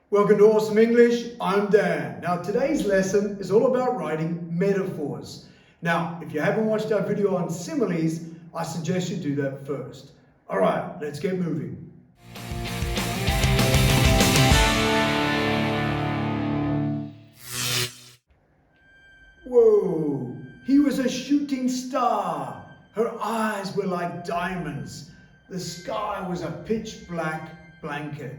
Welcome to Awesome English. I'm Dan. Now today's lesson is all about writing metaphors. Now if you haven't watched our video on similes, I suggest you do that first. Alright, let's get moving. Whoa, he was a shooting star. Her eyes were like diamonds. The sky was a pitch black blanket.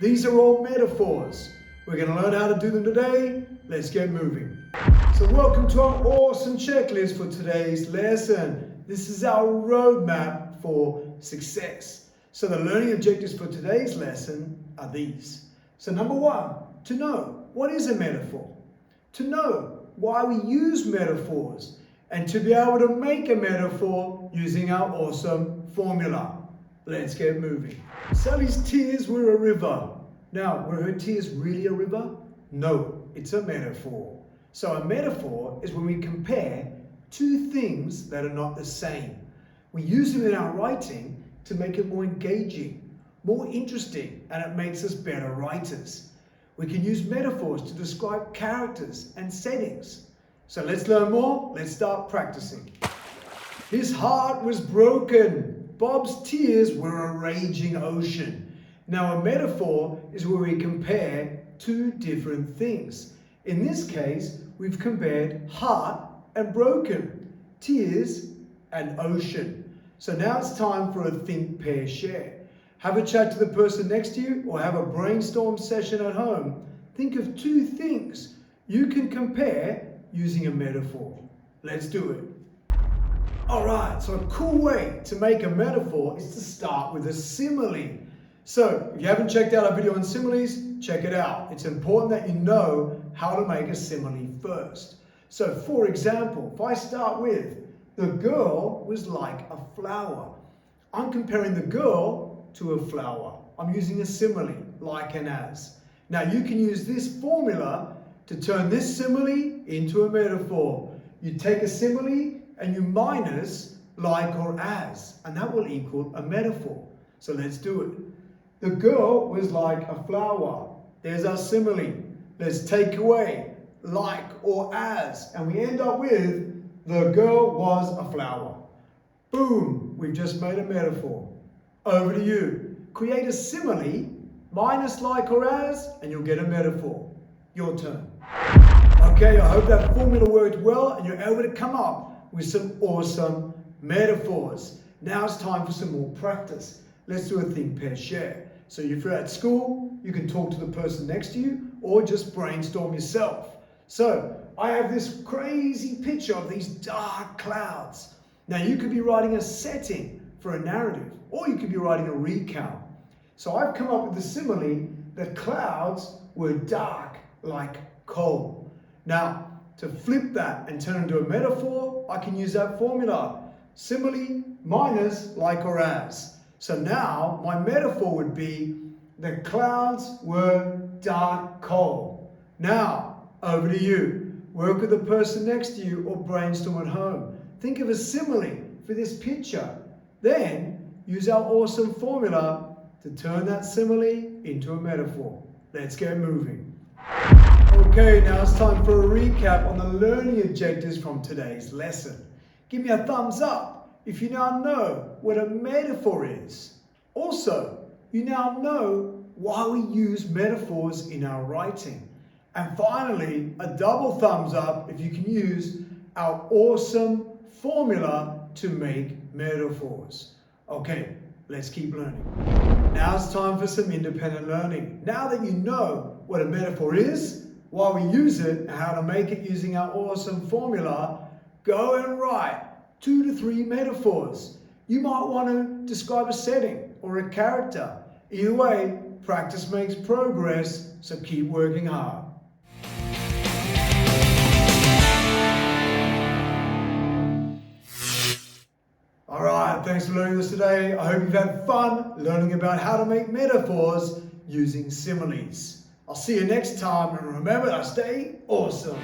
These are all metaphors. We're going to learn how to do them today. Let's get moving. So welcome to our awesome checklist for today's lesson. This is our roadmap for success. So the learning objectives for today's lesson are these. So number one, to know what is a metaphor, to know why we use metaphors, and to be able to make a metaphor using our awesome formula. Let's get moving. Sally's tears were a river. Now, were her tears really a river? No, it's a metaphor. So a metaphor is when we compare two things that are not the same. We use them in our writing to make it more engaging, more interesting, and it makes us better writers. We can use metaphors to describe characters and settings. So let's learn more. Let's start practicing. His heart was broken. Bob's tears were a raging ocean. Now a metaphor is where we compare two different things. In this case, we've compared heart and broken, tears and ocean. So now it's time for a think, pair, share. Have a chat to the person next to you or have a brainstorm session at home. Think of two things you can compare using a metaphor. Let's do it. Alright, so a cool way to make a metaphor is to start with a simile. So if you haven't checked out our video on similes, check it out. It's important that you know how to make a simile first. So for example, if I start with, the girl was like a flower. I'm comparing the girl to a flower. I'm using a simile, like and as. Now you can use this formula to turn this simile into a metaphor. You take a simile and you minus like or as, and that will equal a metaphor. So let's do it. The girl was like a flower. There's our simile. Let's take away like or as, and we end up with the girl was a flower. Boom, we've just made a metaphor. Over to you. Create a simile, minus like or as, and you'll get a metaphor. Your turn. Okay, I hope that formula worked well and you're able to come up with some awesome metaphors. Now it's time for some more practice. Let's do a think, pair, share. So if you're at school, you can talk to the person next to you or just brainstorm yourself. So I have this crazy picture of these dark clouds. Now you could be writing a setting for a narrative or you could be writing a recount. So I've come up with the simile that clouds were dark like coal. Now to flip that and turn it into a metaphor, I can use that formula. Simile minus like or as. So now my metaphor would be the clouds were dark coal. Now over to you. Work with the person next to you or brainstorm at home. Think of a simile for this picture. Then use our awesome formula to turn that simile into a metaphor. Let's get moving. Okay, now it's time for a recap on the learning objectives from today's lesson. Give me a thumbs up if you now know what a metaphor is. Also, you now know why we use metaphors in our writing. And finally, a double thumbs up if you can use our awesome formula to make metaphors. Okay, let's keep learning. Now it's time for some independent learning. Now that you know what a metaphor is, why we use it, and how to make it using our awesome formula, go and write 2 to 3 metaphors. You might want to describe a setting or a character. Either way, practice makes progress, so keep working hard. Alright, thanks for learning this today. I hope you've had fun learning about how to make metaphors using similes. I'll see you next time, and remember to stay awesome.